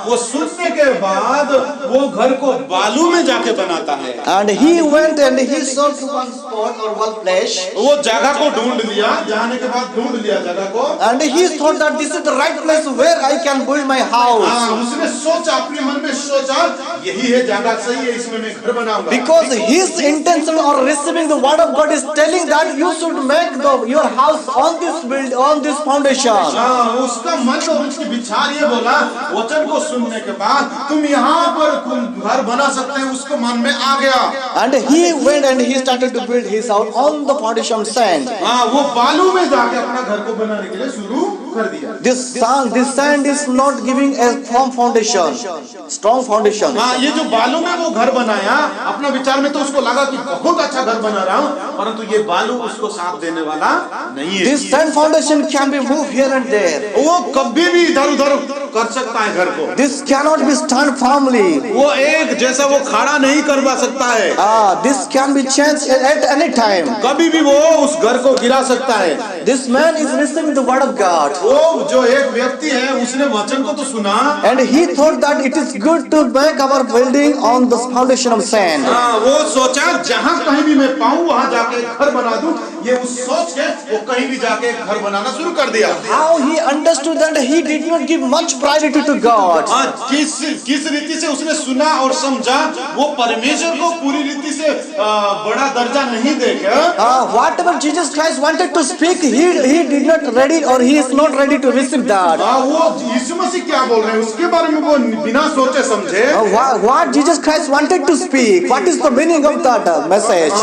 वो सुनने के बाद वो घर को बालू में जाके बनाता है। And he went and he sought one spot or one place. वो जगह को ढूंढ लिया, जाने के बाद ढूंढ लिया जगह को। And he thought that this is the right place where I can build my house. उसने सोचा, अपने मन में सोचा, यही है जगह सही है, इसमें मैं घर बनाऊंगा। Because his intention or receiving the word of God is telling that you should make your house on this foundation. उसका मन और उसकी विचार ये बोला, वचन को सुनने के बाद तुम यहाँ पर घर बना सकते हैं, उसको मन में आ गया। And he went and he started to build his house on the foundation of sand. वो बालू में जाके अपना घर को बनाने के लिए शुरू कर दिया। This sand is not giving a firm foundation, strong foundation. ये जो बालू में वो घर बनाया, अपना विचार में तो उसको लगा कि बहुत अच्छा घर बना रहा हूँ, परंतु ये बालू उसको साथ देने वाला नहीं है। This sand foundation can be moved here and there. वो कभी भी इधर उधर कर सकता है घर को। This cannot be stand firmly. वो एक जैसा वो खड़ा नहीं करवा सकता है। This can be changed at any time. कभी भी वो उस घर को गिरा सकता है। This man is listening the word of God. वो जो एक व्यक्ति है, उसने वचन को तो सुना, And he thought that it is good to make our building on the foundation of sand. वो सोचा जहाँ कहीं भी मैं पाऊँ वहाँ जाके घर बना दूं। ये उस सोच के वो कहीं भी जाके घर बनाना शुरू कर दिया। How he understood that he did not give much priority to God. किस रीति से उसने सुना और समझा, वो परमेश्वर को पूरी रीति से बड़ा दर्जा नहीं देगा। Whatever Jesus Christ wanted to speak, he did not ready or he is not ready to receive that. वो यीशु मसीह क्या बोल रहे हैं उसके बारे में वो बिना सोचे समझे। What Jesus Christ wanted to speak, what is the meaning of that message?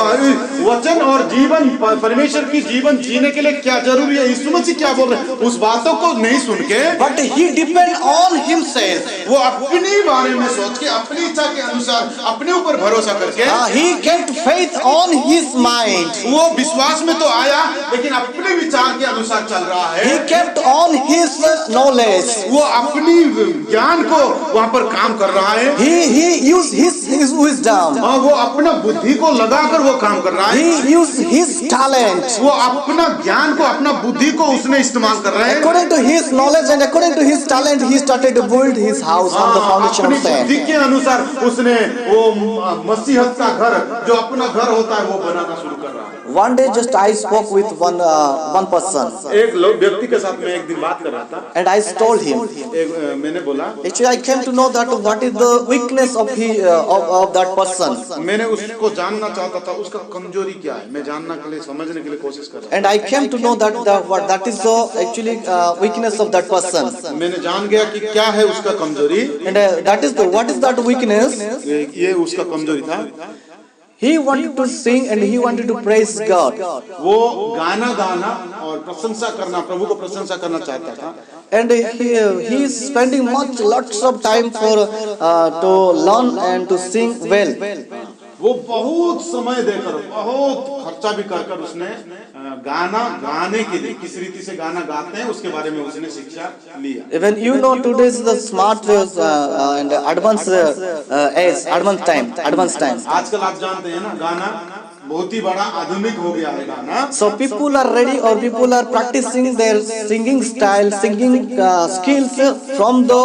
वचन और जीवन, परमेश्वर की जीवन जीने के लिए क्या जरूरी है, यीशु मसीह क्या बोल रहे हैं, उस बातों को नहीं सुन के, But he depend on himself. वो अपने बारे में सोच के, अपनी इच्छा के अनुसार, अपने ऊपर भरोसा करके, He kept faith on his mind. वो विश्वास में तो आया, लेकिन अपने विचार के अनुसार चल रहा है। He kept on his knowledge. वो अपनी ज्ञान को वहाँ पर काम कर रहा है। He used his wisdom. वो अपना बुद्धि को लगाकर वो काम कर रहा है। He used his talent. वो अपना ज्ञान को, अपना बुद्धि को उसने इस्तेमाल कर रहा है। According to his knowledge and according to his talent, he started to build his house on the foundation अपनी of sand. बुद्धि के अनुसार उसने वो मसीहत का घर, जो अपना घर होता है, वो बनाना शुरू कर रहा है। One day just I spoke with one person एक लोग व्यक्ति के साथ मैं एक दिन बात कर रहा था। and I told him. मैंने बोला, Actually, I came to know that what is the weakness of that person. मैंने उसको जानना चाहता था उसका कमजोरी क्या है। मैं जानने के लिए समझने के लिए कोशिश कर रहा And I came to know that is the actually weakness of that person. था। मैंने जान गया कि क्या है उसका कमजोरी। And what is that weakness? ये उसका कमजोरी था। He wanted to sing and he wanted to praise God. वो गाना गाना और प्रशंसा करना, प्रभु को प्रशंसा करना चाहता था। And he is spending lots of time for to learn and to sing well. वो बहुत समय देकर, बहुत खर्चा भी कर उसने गाना गाने के लिए, किस रीति से गाना गाते हैं उसके बारे में उसने शिक्षा लिया। Even you know today is the smart and advanced age, advanced time. आजकल आप जानते हैं ना, गाना बहुत ही बड़ा आधुनिक हो गया है गाना। So people are ready or people are practicing their singing style, singing skills from the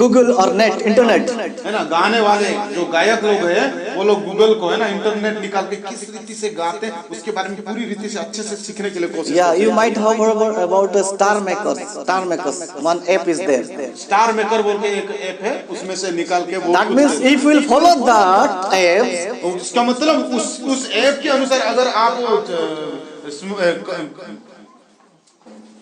Google or internet. है ना, गाने वाले जो गायक लोग हैं वो लोग गूगल को है ना इंटरनेट निकाल के किस रीति से गाते हैं उसके बारे में पूरी रीति से अच्छे से सीखने के लिए कोशिश। Yeah, you might have heard about Star Makers. One app is there. Star maker बोल के एक ऐप है, उसमें से निकाल के वो। That means if you will follow that app, उसका मतलब उस ऐप के अनुसार अगर आप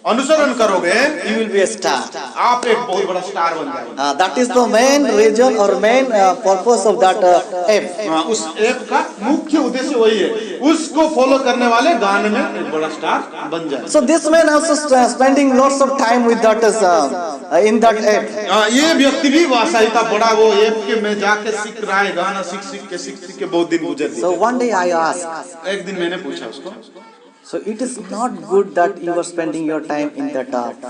अनुसरण करोगे, you will be a star. आप एक बहुत बड़ा स्टार बन जाएंगे। That is the main reason or main purpose of that app. उस ऐप का मुख्य उद्देश्य वही है, उसको फॉलो करने वाले गाने में एक बड़ा स्टार बन जाए। So this man also spending lots of time with that in that app. ये व्यक्ति भी वास्तविकता बड़ा वो ऐप के में जाके सीख रहा है, गाना सीख के बहुत दिन गुजर गए। So one day I asked, एक दिन मैंने पूछा उसको, so it is not good that you are spending your time in that app.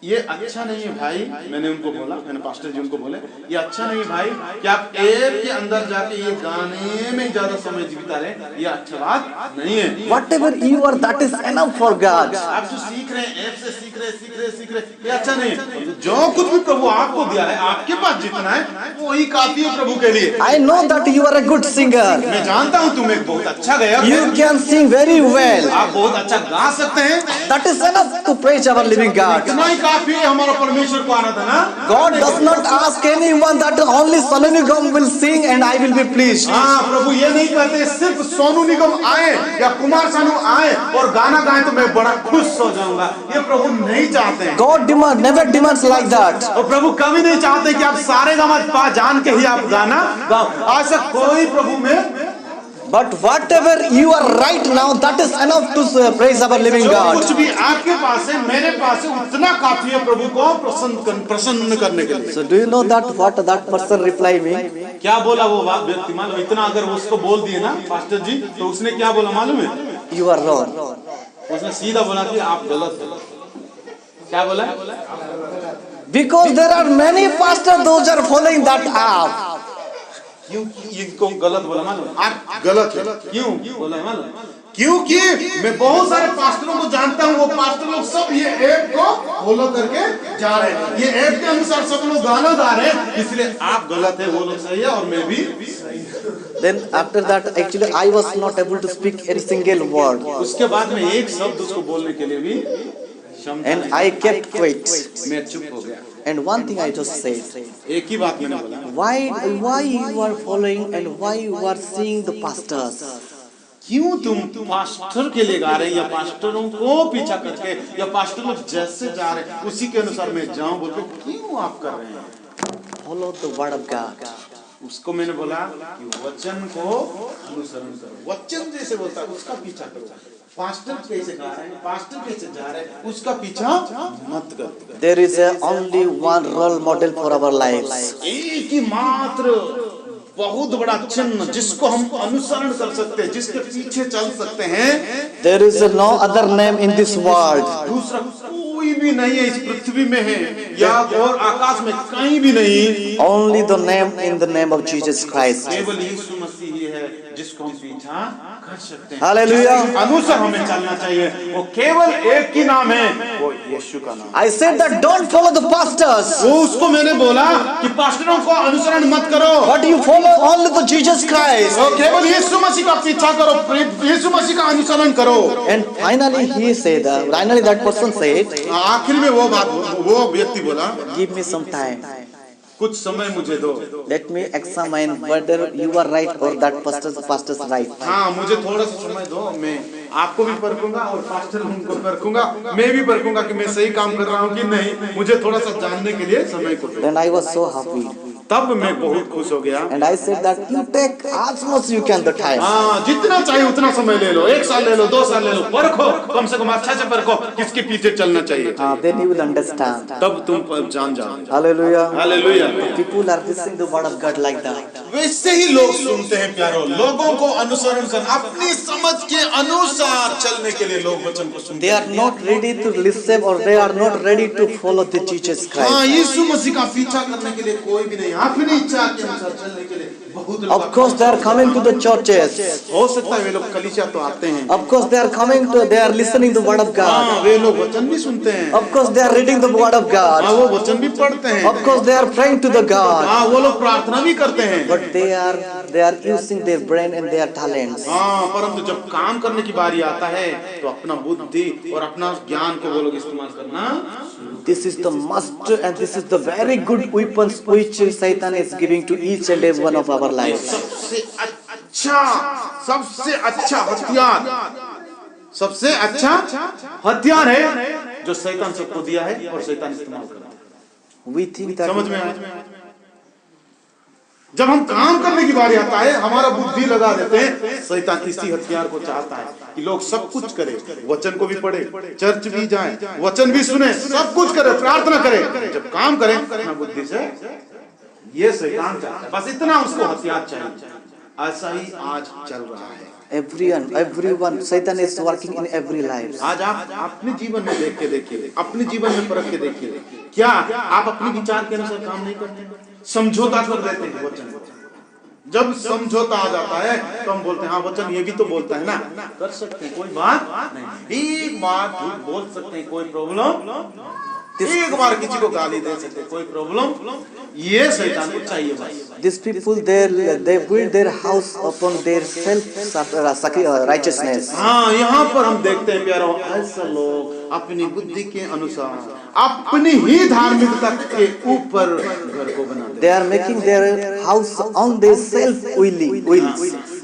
ये अच्छा नहीं है भाई। मैंने उनको बोला, मैंने पास्टर जी उनको बोले, ये अच्छा नहीं है भाई कि आप ऐप के अंदर जाके ये गाने में ज्यादा समय बिता रहे, ये अच्छा बात नहीं है। Whatever you are, that is enough for God. आप जो सीख रहे हैं, ऐप से सीख रहे, ये अच्छा नहीं है। जो कुछ भी प्रभु आपको दिया है, आपके पास जितना है वही काफी है प्रभु के लिए। I know that you are a good singer. मैं जानता हूँ तुम एक बहुत अच्छा गायक You can sing very well. आप बहुत अच्छा गा सकते हैं। That is enough to praise our living God. इतना ही काफी है हमारा परमेश्वर को आना था ना। God does not ask anyone that only Sonu Nigam will sing and I will be pleased. हाँ, प्रभु ये नहीं कहते सिर्फ सोनू निगम आए या कुमार सानू आए और गाना गाए तो मैं बड़ा खुश हो जाऊंगा, ये प्रभु नहीं चाहते हैं। God never demands like that. और प्रभु कभी नहीं चाहते कि आप सारे गाना पा जान के ही आप गाना गाओ, ऐसा कोई प्रभु में। But whatever you are right now, that is enough to praise our living जो God. कुछ भी आपके पास है, मेरे पास है, उतना काफी है प्रभु को प्रसन्न करने के लिए। So do you know that what that person replied me? क्या बोला वो व्यक्ति, मालूम? इतना अगर उसको बोल दिए ना पास्टर जी, तो उसने क्या बोला मालूम है? You are wrong. उसने सीधा बोला कि आप गलत हैं। क्या बोला? Because there are many pastors those are following that app. क्यों इनको गलत बोला मालूम? आप गलत है। क्यों बोला मालूम? क्योंकि मैं बहुत सारे पास्टरों को जानता हूँ, वो पास्टर लोग सब ये ऐप को फॉलो करके जा रहे हैं, ये ऐप के अनुसार सब लोग गाना गा रहे हैं, इसलिए आप गलत है, वो लोग सही है और मैं भी सही हूँ। Then after that, actually I was not able to speak a single word. उसके बाद में एक शब्द उसको बोलने के लिए भी And I kept quiet. मैं चुप हो गया। And one thing I just said, एक ही बात मैंने बोला, why you are following and why you are seeing the pastors? क्यों तुम पास्टर के लिए गा रहे हैं या पास्टरों को पीछा करके या पास्टर लोग जैसे जा रहे हैं उसी के अनुसार मैं जाऊं बोलते क्यों आप कर रहे हैं? Follow the word of God. उसको मैंने बोला कि वचन को अनुसरण करो, वचन जैसे बोलता है उसका पीछा करो। पास्टर कैसे गा रहे हैं, पास्टर कैसे जा रहे हैं, उसका पीछा मत करो। There is only one role model for our lives. एक ही मात्र बहुत बड़ा चिन्ह जिसको हम अनुसरण कर सकते हैं, जिसके पीछे चल सकते हैं। There is no other name in this world. दूसरा कोई भी नहीं है इस पृथ्वी में है या और आकाश में कहीं भी नहीं। Only the name in the name of Jesus Christ. केवल यीशु मसीह ही है जिसको हम पीछा कर सकते हैं। Hallelujah. अनुसार हमें चलना चाहिए। वो केवल एक ही नाम है, वो यीशु का नाम। I said that don't follow the pastors, वो उसको मैंने बोला कि पास्टरों को अनुसरण मत करो, but you follow only the Jesus Christ. तो केवल यीशु मसीह का पीछा करो, यीशु मसीह का अनुसरण करो। And finally finally that person said, आखिर में वो व्यक्ति बोला, give me some time. कुछ समय मुझे दो, Let me examine whether you are right or that pastor's right. हाँ मुझे थोड़ा सा समय दो, मैं आपको भी परखूंगा और पास्टर उनको परखूंगा, मैं भी परखूंगा कि मैं सही काम कर रहा हूँ कि नहीं, मुझे थोड़ा सा जानने के लिए समय को दो। Then I was so happy. तब मैं बहुत खुश हो गया। And I said that you take as much you can the time. हाँ जितना चाहिए उतना समय ले लो, 1 साल ले लो, 2 साल ले लो, परखो, कम से कम अच्छा से परखो किसके पीछे चलना चाहिए। Then you will understand. तब तुम जान जाओ। Hallelujah. Hallelujah. People are listening the word of God like that. वैसे ही लोग सुनते हैं प्यारो, लोगों को अनुसरण करना, अपनी समझ के अनुसार चलने के लिए लोग वचन को सुनते They are not ready to listen or they are not ready to follow the Jesus Christ. हाँ यीशु मसीह का पीछा करने के लिए कोई भी नहीं, अपनी इच्छा के अनुसार चलने के लिए बहुत लोग। Of course they are coming to the churches. हो सकता है वे लोग कलीसिया तो आते हैं, Of course they are listening the word of God. हाँ वे लोग वचन भी सुनते हैं, Of course they are reading the word of हाँ God. वो वचन भी पढ़ते हैं, Of course they are praying to the God. हाँ वो लोग प्रार्थना भी करते हैं, But they are using their brain and their talents. हाँ परंतु जब काम करने की बारी आता है तो अपना बुद्धि और अपना ज्ञान को वो लोग इस्तेमाल करना। This is the must and this is the very good weapons which Satan is giving to each and every one of our lives. सबसे अच्छा हथियार है जो शैतान सबको दिया है और शैतान इस्तेमाल कर रहा है। We think that समझ में आया? जब हम काम करने की बारी आता है हमारा बुद्धि लगा देते हैं, शैतान इसी हथियार को चाहता है कि लोग सब कुछ करें, वचन को भी पढ़े, चर्च भी जाएं, वचन भी सुने, सब कुछ करें, प्रार्थना करें, जब काम करें अपना बुद्धि से, ये शैतान चाहता है, बस इतना उसको हथियार चाहिए। ऐसा ही आज चल रहा है। everyone Satan is working in every life. आज आप अपने जीवन में देख के देखिए, अपने जीवन में परख के देखिए, क्या आप अपने विचार के अनुसार काम नहीं करते, समझौता कर देते हैं वचन। जब समझौता आ जाता है तो हम बोलते हैं हाँ वचन ये भी तो बोलता है ना, कर सकते हैं, कोई बात नहीं, एक बार झूठ बोल सकते हैं, कोई प्रॉब्लम, एक बार किसी को गाली दे सकते हैं, कोई प्रॉब्लम, ये शैतान को चाहिए बस। These people they build their house upon their self righteousness. हाँ यहाँ पर हम देखते हैं प्यारो, ऐसा लोग अपनी बुद्धि के अनुसार अपनी ही धार्मिकता के ऊपर घर को बनाते, They are making their house on their self wills.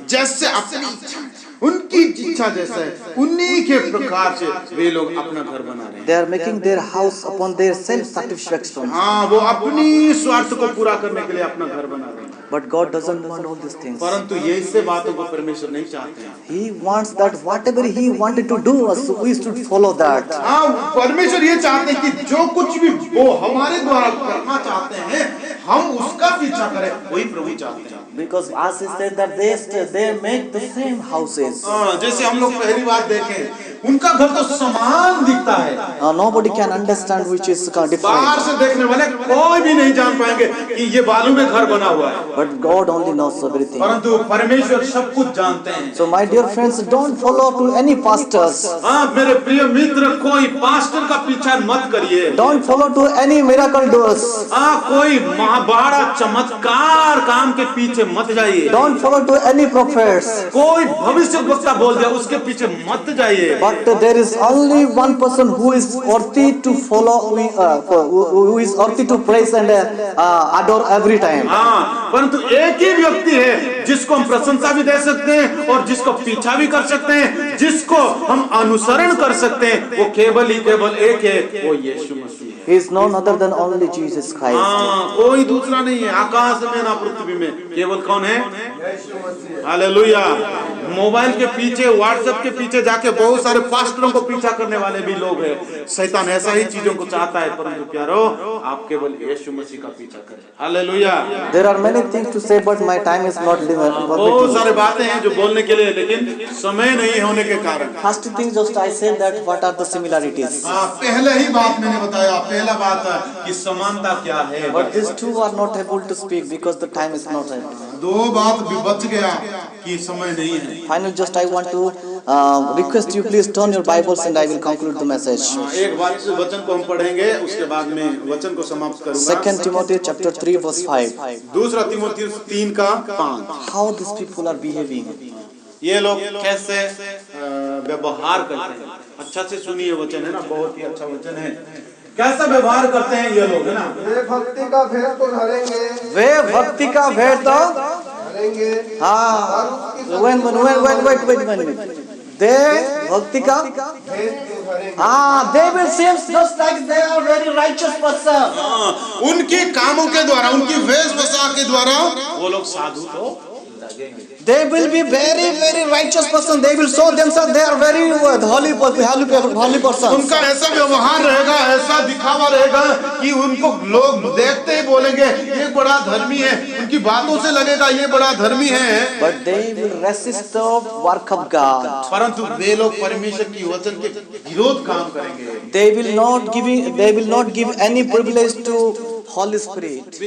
जैसे अपनी इच्छा, उनकी इच्छा जैसा है उन्हीं के प्रकार से वे लोग अपना घर बना रहे हैं। They are making their house upon their self satisfaction. हाँ वो अपनी स्वार्थ को पूरा करने के लिए अपना घर बना रहे हैं। But God doesn't want all these things. परंतु ये इससे बातों को परमेश्वर नहीं चाहते हैं। He wants that whatever He wanted to do, we should follow that. हाँ परमेश्वर ये चाहते हैं कि जो कुछ भी वो हमारे द्वारा करना चाहते हैं हम उसका पीछा करें, वही प्रभु चाहते हैं। Because as He said that they make the same houses. जैसे हम लोग पहली बार देखें उनका घर तो समान दिखता है, Nobody can understand which is different. बाहर से देखने वाले कोई भी नहीं जान पाएंगे कि ये बालू में घर बना हुआ है, But God only knows everything. परंतु परमेश्वर सब कुछ जानते हैं। So my dear friends, don't follow to any pastors. हाँ मेरे प्रिय मित्र, कोई पास्टर का पीछा मत करिए, Don't follow to any miracle doers. हाँ कोई बड़ा चमत्कार काम के पीछे मत जाइए, Don't follow to any prophets. कोई भविष्य वक्ता बोल दिया उसके पीछे मत जाइए। But there is only one person who is worthy to follow, who is worthy to praise and adore every time. हाँ परंतु एक ही व्यक्ति है जिसको हम प्रशंसा भी दे सकते हैं और जिसको पीछा भी कर सकते हैं, जिसको हम अनुसरण कर सकते हैं, वो केवल एक है, वो यीशु मसीह है। He is none other than only Jesus Christ. हाँ कोई दूसरा नहीं है, आकाश में ना पृथ्वी में, केवल कौन है? हालेलुया। मोबाइल के पीछे, व्हाट्सएप के पीछे जाके बहुत सारे पास्टरों को पीछा करने वाले भी लोग हैं। शैतान ऐसा ही चीजों को चाहता है, परंतु प्यारो आप केवल यीशु मसीह का पीछा करें। Hallelujah. There are many things to say, but my time is not बहुत सारे बातें हैं जो बोलने के लिए, लेकिन समय नहीं होने के कारण। First thing just I said that what are the similarities. हाँ पहले ही बात मैंने बताया, पहला बात है कि समानता क्या है। But these two are not able to speak because the time is not right. दो बात भी बच गया कि समय नहीं है। Finally, just I want to request you, please turn your Bibles and I will conclude the message. एक बार इस वचन को हम पढ़ेंगे, उसके बाद में वचन को समाप्त करूंगा। 2 Timothy chapter 3 verse 5. दूसरा तीमुथियुस 3:5। How these people are behaving. ये लोग कैसे व्यवहार करते हैं। अच्छा से सुनिए, वचन है ना, बहुत ही अच्छा वचन है। कैसा व्यवहार करते हैं ये लोग, है ना। वे भक्ति का भेद तो धरेंगे, वे भक्ति का भेद तो धरेंगे। हाँ, wait. They भक्ति का भेद तो धरेंगे। हाँ, they will seem just like they are very righteous person. उनके कामों के द्वारा, उनकी वेशभूषा के द्वारा वो लोग साधु तो They will be very, very righteous person. They will show themselves they are very holy person. उनका ऐसा व्यवहार रहेगा, ऐसा दिखावा रहेगा कि उनको लोग देखते ही बोलेंगे ये बड़ा धर्मी है, उनकी बातों से लगेगा ये बड़ा धर्मी है। But they will resist the work of God. परंतु वे लोग परमेश्वर की वचन के विरोध काम करेंगे। They will not give any privilege to Holy Spirit.